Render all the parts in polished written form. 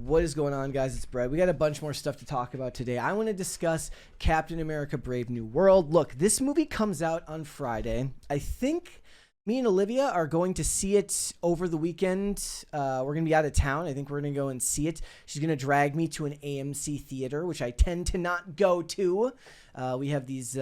What is going on, guys? It's Brett. We got a bunch more stuff to talk about today. I want to discuss Captain America Brave New World. Look, this movie comes out on Friday. I think me and Olivia are going to see it over the weekend. We're going to be out of town. I think we're going to go and see it. She's going to drag me to an AMC theater, which I tend to not go to. We have these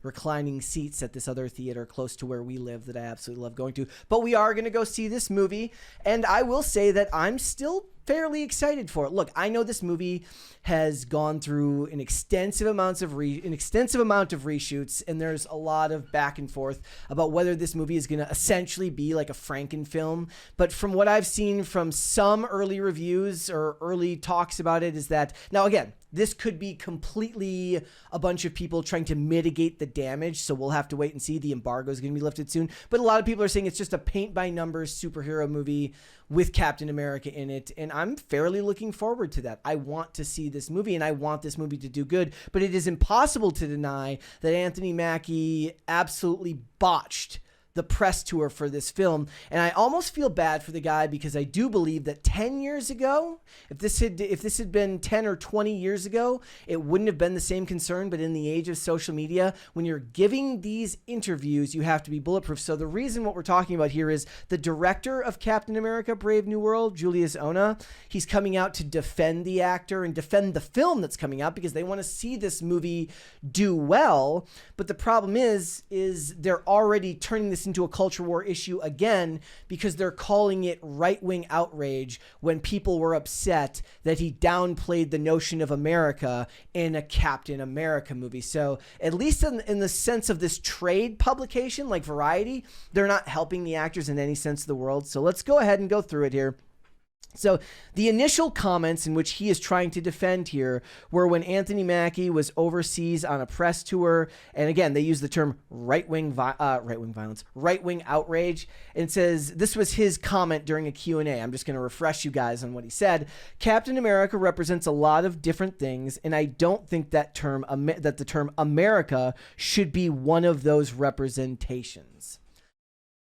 reclining seats at this other theater close to where we live that I absolutely love going to. But we are going to go see this movie, and I will say that I'm still fairly excited for it. Look, I know this movie has gone through an extensive amount of reshoots, and there's a lot of back and forth about whether this movie is going to essentially be like a Frankenfilm. But from what I've seen from some early reviews or early talks about it is that, now again, this could be completely a bunch of people trying to mitigate the damage, so we'll have to wait and see. The embargo is going to be lifted soon. But a lot of people are saying it's just a paint-by-numbers superhero movie with Captain America in it, and I'm fairly looking forward to that. I want to see this movie, and I want this movie to do good, but it is impossible to deny that Anthony Mackie absolutely botched the press tour for this film. And I almost feel bad for the guy, because I do believe that 10 years ago, if this had been 10 or 20 years ago, it wouldn't have been the same concern. But in the age of social media, when you're giving these interviews, you have to be bulletproof. So the reason what we're talking about here is the director of Captain America Brave New World, Julius Ona. He's coming out to defend the actor and defend the film that's coming out, because they want to see this movie do well. But the problem is they're already turning this into a culture war issue again, because they're calling it right-wing outrage when people were upset that he downplayed the notion of America in a Captain America movie. So at least in the sense of this trade publication like Variety, they're not helping the actors in any sense of the world. So let's go ahead and go through it here. So the initial comments in which he is trying to defend here were when Anthony Mackie was overseas on a press tour. And again, they use the term right-wing violence, right-wing outrage. And it says, this was his comment during a Q&A. I'm just going to refresh you guys on what he said. Captain America represents a lot of different things, and I don't think that the term America should be one of those representations.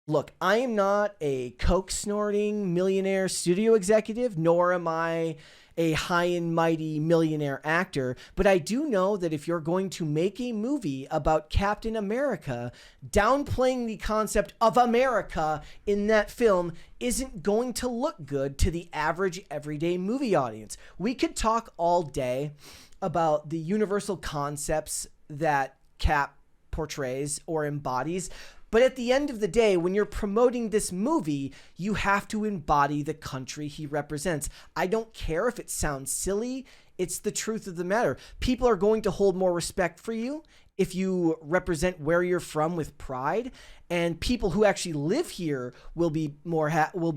Look, I am not a coke-snorting millionaire studio executive, nor am I a high and mighty millionaire actor, but I do know that if you're going to make a movie about Captain America, downplaying the concept of America in that film isn't going to look good to the average everyday movie audience. We could talk all day about the universal concepts that Cap portrays or embodies, but at the end of the day, when you're promoting this movie, you have to embody the country he represents. I don't care if it sounds silly. It's the truth of the matter. People are going to hold more respect for you if you represent where you're from with pride, and people who actually live here will be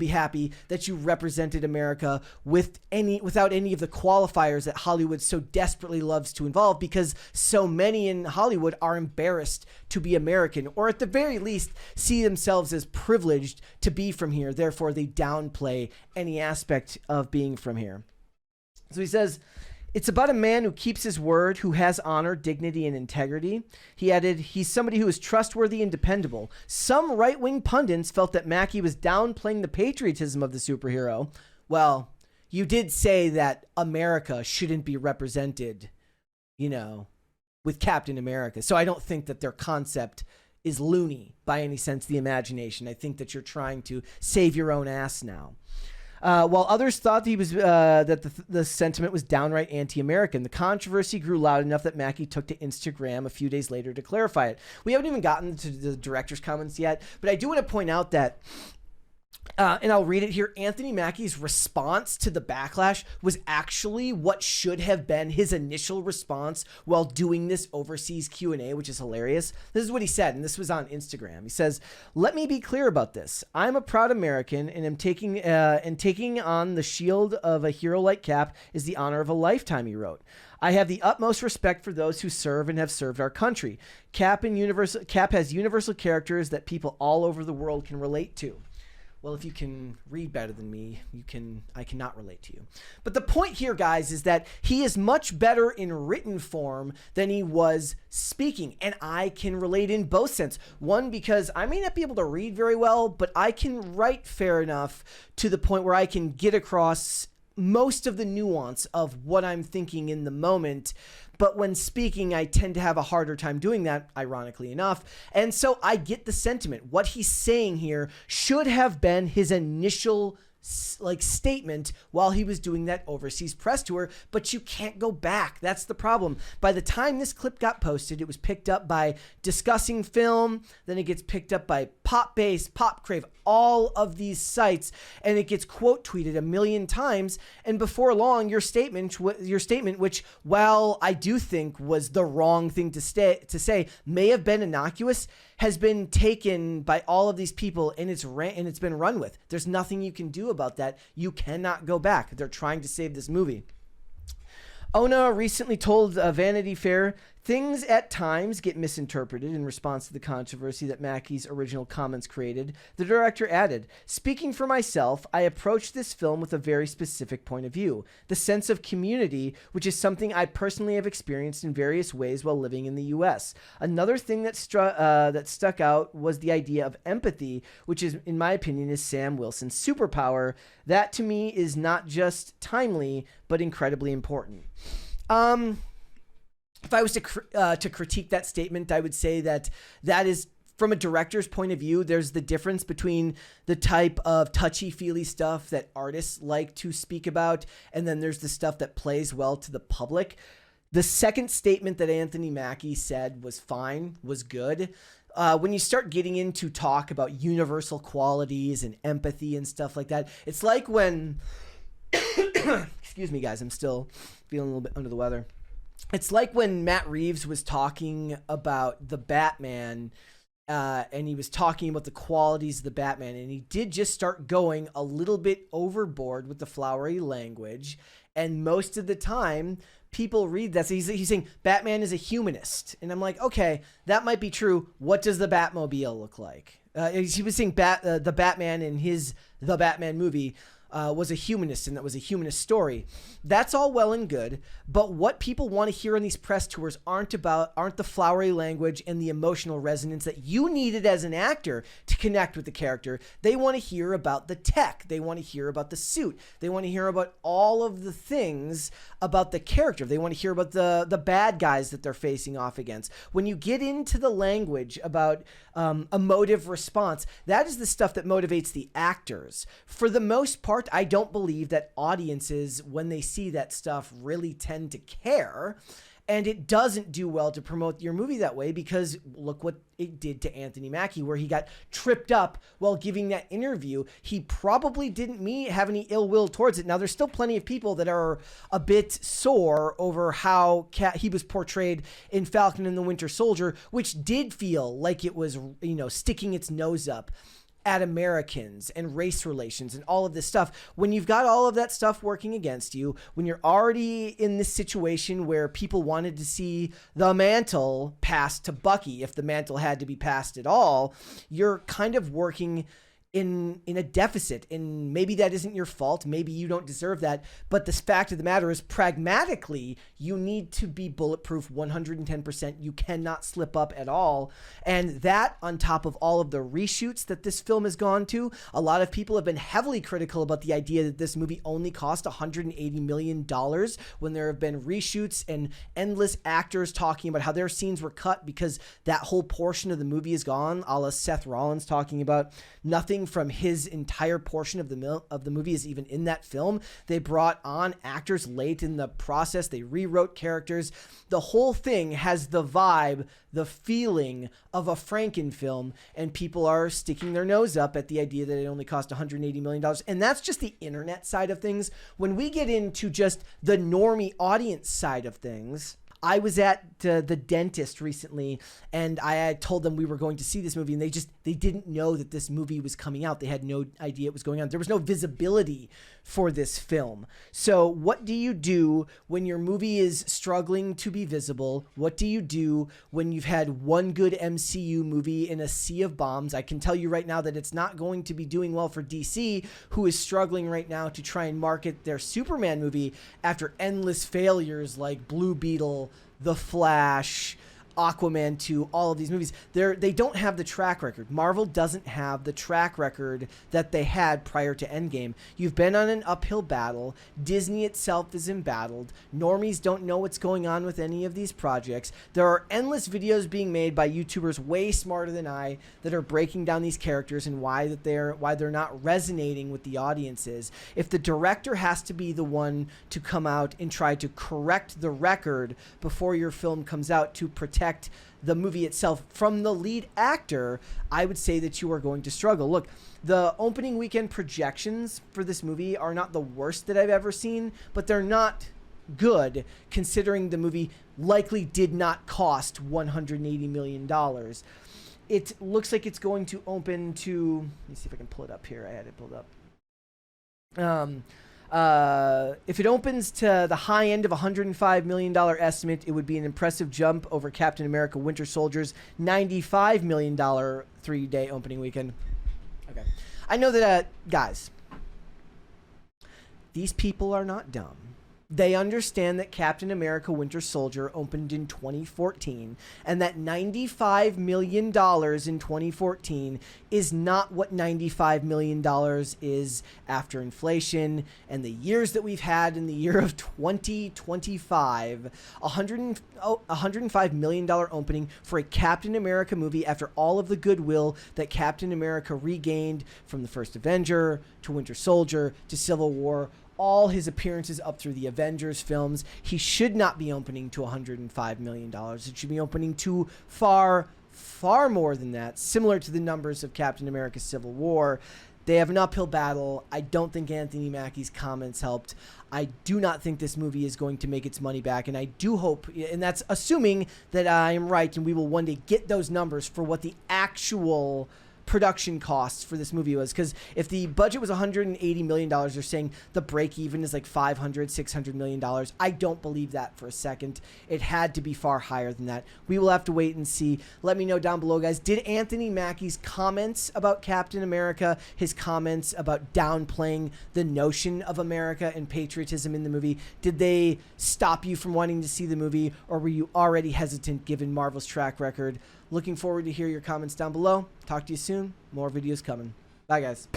happy that you represented America without any of the qualifiers that Hollywood so desperately loves to involve, because so many in Hollywood are embarrassed to be American, or at the very least see themselves as privileged to be from here. Therefore, they downplay any aspect of being from here. So he says, it's about a man who keeps his word, who has honor, dignity, and integrity. He added, he's somebody who is trustworthy and dependable. Some right-wing pundits felt that Mackie was downplaying the patriotism of the superhero. Well, you did say that America shouldn't be represented, with Captain America. So I don't think that their concept is loony by any sense of the imagination. I think that you're trying to save your own ass now. While others thought that the sentiment was downright anti-American, the controversy grew loud enough that Mackie took to Instagram a few days later to clarify it. We haven't even gotten to the director's comments yet, but I do want to point out that, and I'll read it here, Anthony Mackie's response to the backlash was actually what should have been his initial response while doing this overseas Q&A, which is hilarious. This is what he said, and this was on Instagram. He says, "Let me be clear about this. I'm a proud American, and I'm taking on the shield of a hero like Cap is the honor of a lifetime," he wrote. "I have the utmost respect for those who serve and have served our country. Cap has universal characters that people all over the world can relate to." Well, if you can read better than me, I cannot relate to you. But the point here, guys, is that he is much better in written form than he was speaking. And I can relate in both sense. One, because I may not be able to read very well, but I can write fair enough to the point where I can get across most of the nuance of what I'm thinking in the moment. But when speaking, I tend to have a harder time doing that, ironically enough. And so I get the sentiment. What he's saying here should have been his initial statement while he was doing that overseas press tour, but you can't go back. That's the problem. By the time this clip got posted, it was picked up by Discussing Film, then it gets picked up by Pop Base, Pop Crave, all of these sites, and it gets quote tweeted a million times. And before long, your statement, which, while I do think was the wrong thing to say, may have been innocuous, has been taken by all of these people, and it's been run with. There's nothing you can do about that. You cannot go back. They're trying to save this movie. Ona recently told Vanity Fair, things at times get misinterpreted in response to the controversy that Mackie's original comments created. The director added, speaking for myself, I approached this film with a very specific point of view, the sense of community, which is something I personally have experienced in various ways while living in the U.S. Another thing that stuck out was the idea of empathy, which is, in my opinion, is Sam Wilson's superpower. That to me is not just timely, but incredibly important. If I was to critique that statement, I would say that is, from a director's point of view, there's the difference between the type of touchy-feely stuff that artists like to speak about, and then there's the stuff that plays well to the public. The second statement that Anthony Mackie said was fine, was good. When you start getting into talk about universal qualities and empathy and stuff like that, it's like when... Excuse me, guys, I'm still feeling a little bit under the weather. It's like when Matt Reeves was talking about the Batman, and he was talking about the qualities of the Batman, and he did just start going a little bit overboard with the flowery language, and most of the time, people read that. So he's saying Batman is a humanist, and I'm like, okay, that might be true. What does the Batmobile look like? He was saying the Batman in The Batman movie was a humanist, and that was a humanist story. That's all well and good, but what people want to hear on these press tours aren't the flowery language and the emotional resonance that you needed as an actor to connect with the character. They want to hear about the tech. They want to hear about the suit. They want to hear about all of the things about the character. They want to hear about the bad guys that they're facing off against. When you get into the language about emotive response, that is the stuff that motivates the actors. For the most part, I don't believe that audiences, when they see that stuff, really tend to care. And it doesn't do well to promote your movie that way, because look what it did to Anthony Mackie, where he got tripped up while giving that interview. He probably didn't have any ill will towards it. Now, there's still plenty of people that are a bit sore over how he was portrayed in Falcon and the Winter Soldier, which did feel like it was, sticking its nose up at Americans and race relations and all of this stuff. When you've got all of that stuff working against you, when you're already in this situation where people wanted to see the mantle passed to Bucky, if the mantle had to be passed at all, you're kind of working in a deficit, and maybe that isn't your fault. Maybe you don't deserve that. But the fact of the matter is, pragmatically, you need to be bulletproof 110%. You cannot slip up at all. And that, on top of all of the reshoots that this film has gone to, a lot of people have been heavily critical about the idea that this movie only cost $180 million when there have been reshoots and endless actors talking about how their scenes were cut because that whole portion of the movie is gone, a la Seth Rollins talking about nothing from his entire portion of the movie is even in that film. They brought on actors late in the process. They rewrote characters. The whole thing has the vibe, the feeling of a Franken film, and people are sticking their nose up at the idea that it only cost $180 million. And that's just the internet side of things. When we get into just the normie audience side of things, I was at the dentist recently, and I had told them we were going to see this movie, and they didn't know that this movie was coming out. They had no idea it was going on. There was no visibility for this film. So what do you do when your movie is struggling to be visible? What do you do when you've had one good MCU movie in a sea of bombs? I can tell you right now that it's not going to be doing well for DC, who is struggling right now to try and market their Superman movie after endless failures like Blue Beetle, The Flash, Aquaman 2, all of these movies, they don't have the track record. Marvel doesn't have the track record that they had prior to Endgame. You've been on an uphill battle. Disney itself is embattled. Normies don't know what's going on with any of these projects. There are endless videos being made by YouTubers way smarter than I that are breaking down these characters and why they're not resonating with the audiences. If the director has to be the one to come out and try to correct the record before your film comes out to protect the movie itself from the lead actor, I would say that you are going to struggle. Look, the opening weekend projections for this movie are not the worst that I've ever seen, but they're not good considering the movie likely did not cost $180 million. It looks like it's going to open to, let me see if I can pull it up here. I had it pulled up. If it opens to the high end of $105 million estimate, it would be an impressive jump over Captain America Winter Soldier's $95 million 3-day opening weekend. Okay. I know that, guys, these people are not dumb. They understand that Captain America Winter Soldier opened in 2014 and that $95 million in 2014 is not what $95 million is after inflation and the years that we've had in the year of 2025. $105 million opening for a Captain America movie after all of the goodwill that Captain America regained from the first Avenger to Winter Soldier to Civil War. All his appearances up through the Avengers films, he should not be opening to $105 million. It should be opening to far, far more than that, similar to the numbers of Captain America Civil War. They have an uphill battle. I don't think Anthony Mackie's comments helped. I do not think this movie is going to make its money back, and I do hope, and that's assuming that I am right, and we will one day get those numbers for what the actual production costs for this movie was, because if the budget was $180 million, they're saying the break even is like $500-600 million. I don't believe that for a second. It had to be far higher than that. We will have to wait and see. Let me know down below, guys. Did Anthony Mackie's comments about Captain America, his comments about downplaying the notion of America and patriotism in the movie, did they stop you from wanting to see the movie, or were you already hesitant given Marvel's track record? Looking forward to hear your comments down below. Talk to you soon. More videos coming. Bye, guys.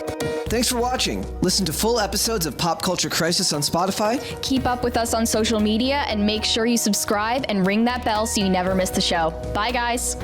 Thanks for watching. Listen to full episodes of Pop Culture Crisis on Spotify. Keep up with us on social media and make sure you subscribe and ring that bell so you never miss the show. Bye, guys.